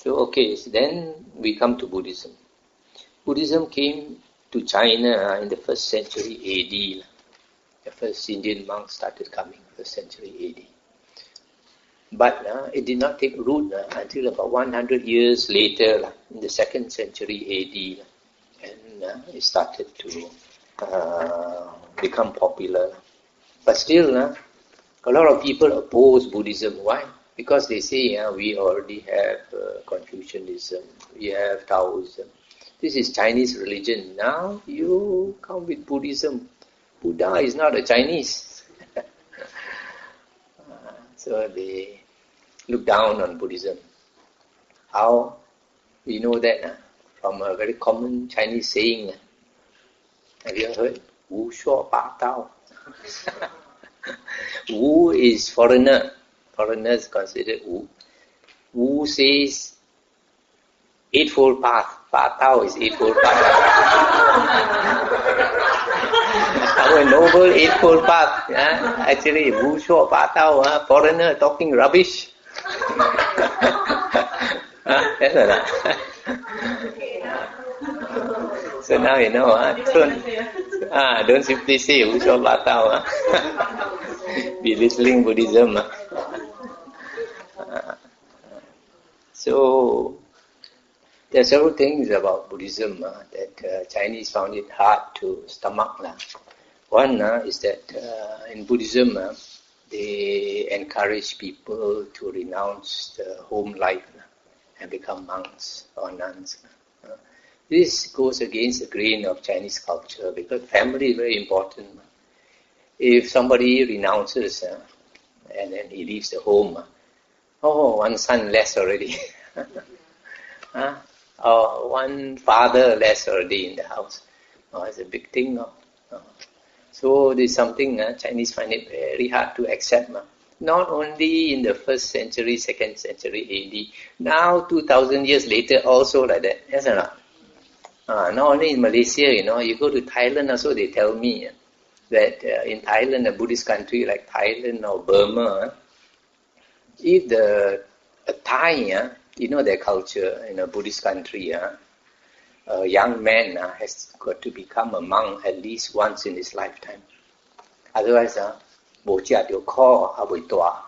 So then we come to Buddhism. Buddhism came to China in the 1st century AD. The first Indian monks started coming 1st century AD. But it did not take root until about 100 years later, in the 2nd century AD. And it started to become popular. But still, a lot of people oppose Buddhism. Why? Because they say we already have Confucianism, we have Taoism. This is Chinese religion. Now you come with Buddhism. Buddha is not a Chinese. So they look down on Buddhism. How? We know that from a very common Chinese saying. Have you heard? Wu shuo ba tao. Wu is foreigner. Foreigners considered Wu. Wu says Eightfold Path. Pa Tao is Eightfold Path. Our noble Eightfold Path. Actually, Wu shuo ba tao, foreigner talking rubbish. That's right. So now you know, don't simply say Wu shuo ba tao. Belittling Buddhism. So there are several things about Buddhism that Chinese found it hard to stomach. One is that in Buddhism they encourage people to renounce the home life and become monks or nuns. This goes against the grain of Chinese culture because family is very important. If somebody renounces and then he leaves the home, one son less already. Or one father less already in the house. It's a big thing. So this is something Chinese find it very hard to accept. Not only in the 1st century, 2nd century AD, now 2000 years later also like that. Yes or not? Not only in Malaysia, you go to Thailand also, they tell me that in Thailand, a Buddhist country like Thailand or Burma, if a Thai, their culture in a Buddhist country, a young man has got to become a monk at least once in his lifetime. Otherwise, bo chia tiểu kho, buổi tòa.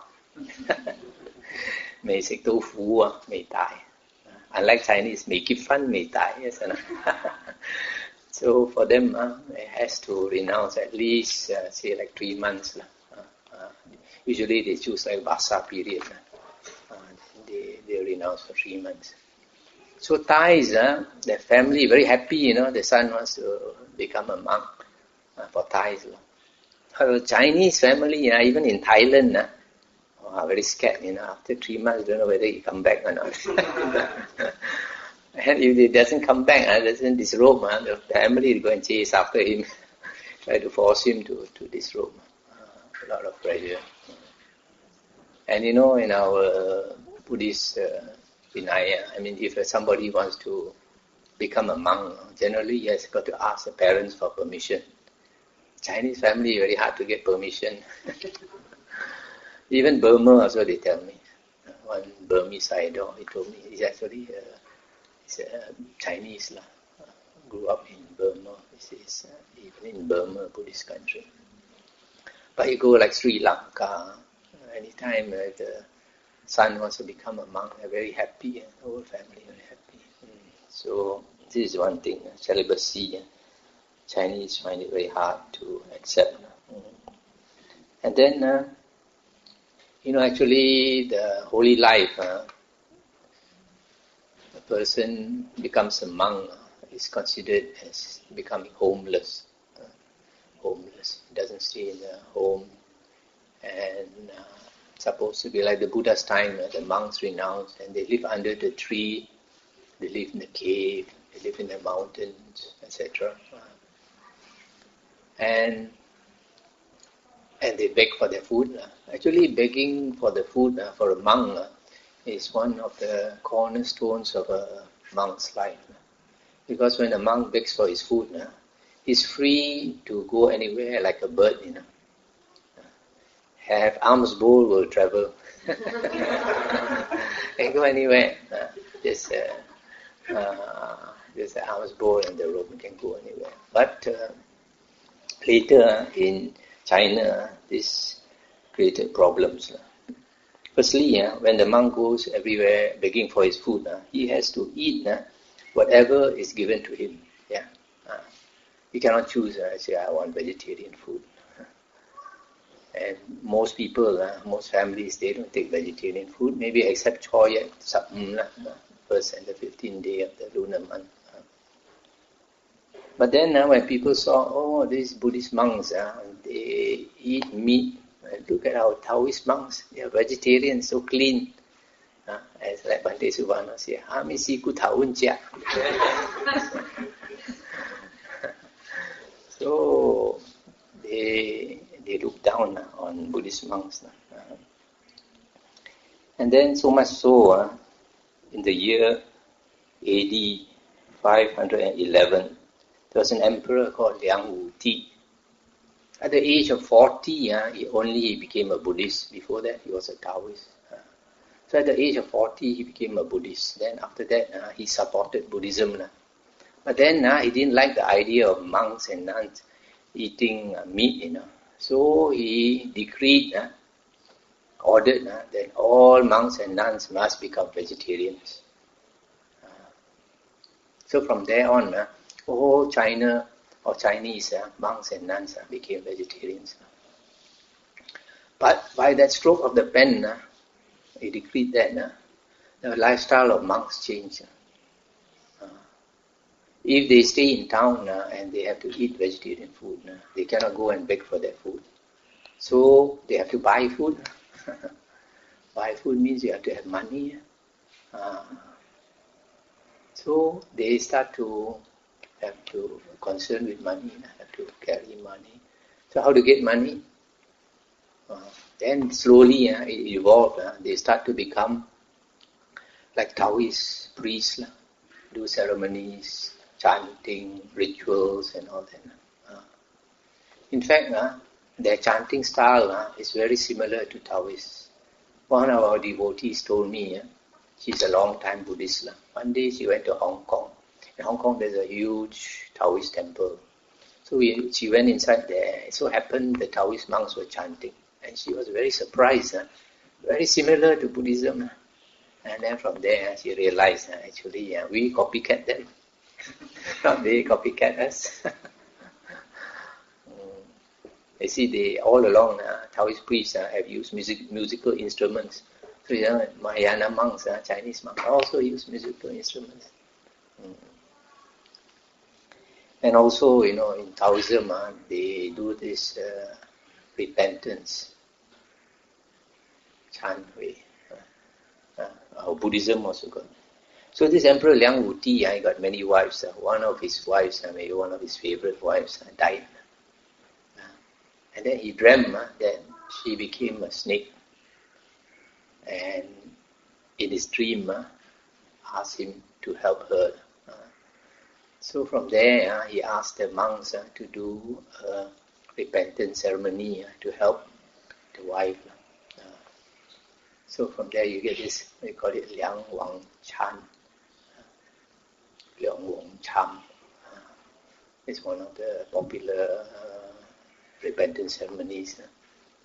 May食到苦, may die. Unlike Chinese, may keep fun, may die. Yes, so for them, it has to renounce at least, say, like 3 months. Usually they choose like Vasa period. They renounce for 3 months. So Thais, their family very happy, the son wants to become a monk for Thais. Chinese family, even in Thailand, are very scared. After 3 months, don't know whether he come back or not. And if he doesn't come back, doesn't disrobe, the family will go and chase after him, try to force him to disrobe. A lot of pressure. And in our Buddhist Vinaya, if somebody wants to become a monk, generally he has got to ask the parents for permission. Chinese family very hard to get permission. Even Burma also they tell me. One Burmese idol, he told me he's actually Chinese grew up in Burma. This is even in Burma, Buddhist country. But you go like Sri Lanka, anytime the son wants to become a monk, they're very happy, and the whole family very happy. So this is one thing, celibacy. Chinese find it very hard to accept. And then, actually the holy life, a person becomes a monk, is considered as becoming homeless. Homeless, doesn't stay in the home, and supposed to be like the Buddha's time, the monks renounced and they live under the tree, they live in the cave, they live in the mountains, etc. And they beg for their food. Actually, begging for the food for a monk is one of the cornerstones of a monk's life. Because when a monk begs for his food, he's free to go anywhere like a bird, Have alms bowl will travel. And go anywhere. Just the arms bowl and the rope can go anywhere. But later in China, this created problems. Firstly, when the monk goes everywhere begging for his food, he has to eat whatever is given to him. Yeah, he cannot choose. Say, I want vegetarian food. And most people, most families, they don't take vegetarian food. Maybe except Choya, first and the 15th day of the lunar month. But then when people saw, these Buddhist monks, they eat meat. Look at our Taoist monks, they are vegetarian, so clean. As like Bante Subhana says, Misiku Taun Jia. So they look down on Buddhist monks. And then so much so, in the year AD 511, there was an emperor called Liang Wuti. At the age of 40, he became a Buddhist. Before that, he was a Taoist. So at the age of 40, he became a Buddhist. Then after that, he supported Buddhism. But then he didn't like the idea of monks and nuns eating meat, So he decreed, ordered that all monks and nuns must become vegetarians. So from there on, all China or Chinese monks and nuns became vegetarians. But by that stroke of the pen, he decreed that the lifestyle of monks changed. If they stay in town and they have to eat vegetarian food, they cannot go and beg for their food. So they have to buy food. Buy food means you have to have money. So they start to have to concern with money, have to carry money. So how to get money? Then slowly it evolved. They start to become like Taoist priests, do ceremonies, chanting, rituals and all that. In fact, their chanting style is very similar to Taoists. One of our devotees told me, she's a long-time Buddhist. One day she went to Hong Kong. In Hong Kong there's a huge Taoist temple. So she went inside there. It so happened the Taoist monks were chanting. And she was very surprised. Very similar to Buddhism. And then from there she realized actually we copycat them. Not they copycat us. You see, they all along Taoist priests have used musical instruments. So Mahayana monks, Chinese monks also use musical instruments. And also, in Taoism, they do this repentance, chant way. Buddhism also got. So this Emperor Liang Wuti, he got many wives. One of his wives, maybe one of his favorite wives, died. And then he dreamt that she became a snake. And in his dream, asked him to help her. So from there, he asked the monks to do a repentance ceremony to help the wife. So from there you get this, we call it Liang Wang Chan. Liang Wang Cham. It's one of the popular repentance ceremonies.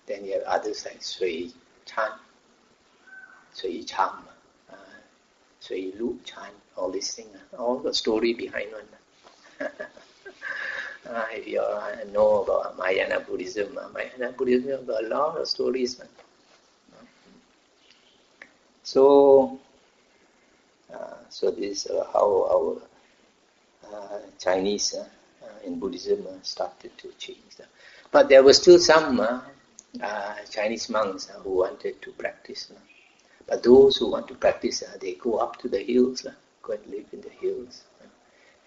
Then you have others like Sui Chan, Sui Cham, Sui Lu Chan, all these things. All the story behind one. If you know about Mahayana Buddhism has got a lot of stories. So this is how our Chinese in Buddhism started to change. But there were still some Chinese monks who wanted to practice. But those who want to practice, they go up to the hills, go and live in the hills.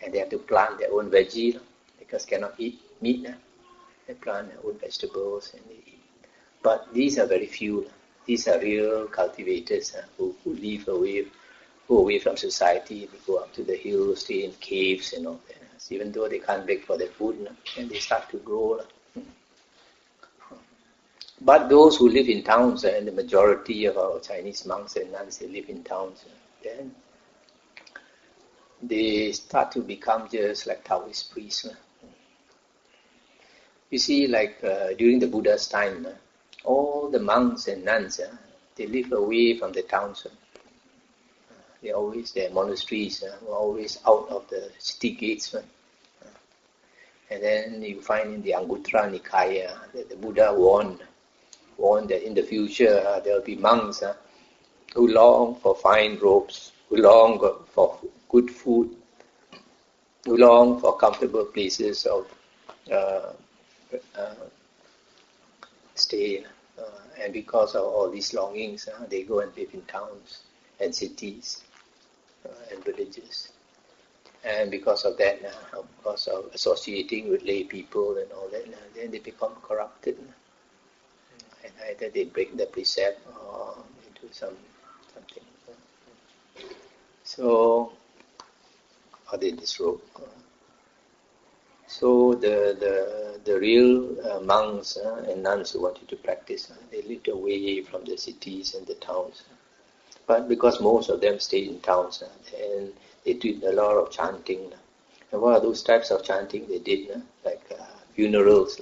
And they have to plant their own veggie, because cannot eat meat. They plant their own vegetables and they eat. But these are very few. These are real cultivators who live away, go away from society. They go up to the hills, stay in caves and all that. Even though they can't beg for their food, and they start to grow. But those who live in towns, and the majority of our Chinese monks and nuns, they live in towns, then they start to become just like Taoist priests. You see, like during the Buddha's time, all the monks and nuns, they live away from the towns. They always, their monasteries were always out of the city gates. And then you find in the Anguttara Nikaya that the Buddha warned that in the future there will be monks who long for fine robes, who long for good food, who long for comfortable places of stay. And because of all these longings, they go and live in towns and cities and villages. And because of that, because of associating with lay people and all that, then they become corrupted. And either they break the precept or they do something. So, or they disrobe. So the real monks and nuns who wanted to practice, they lived away from the cities and the towns. But because most of them stayed in towns, and they did a lot of chanting. And what are those types of chanting they did? Like funerals.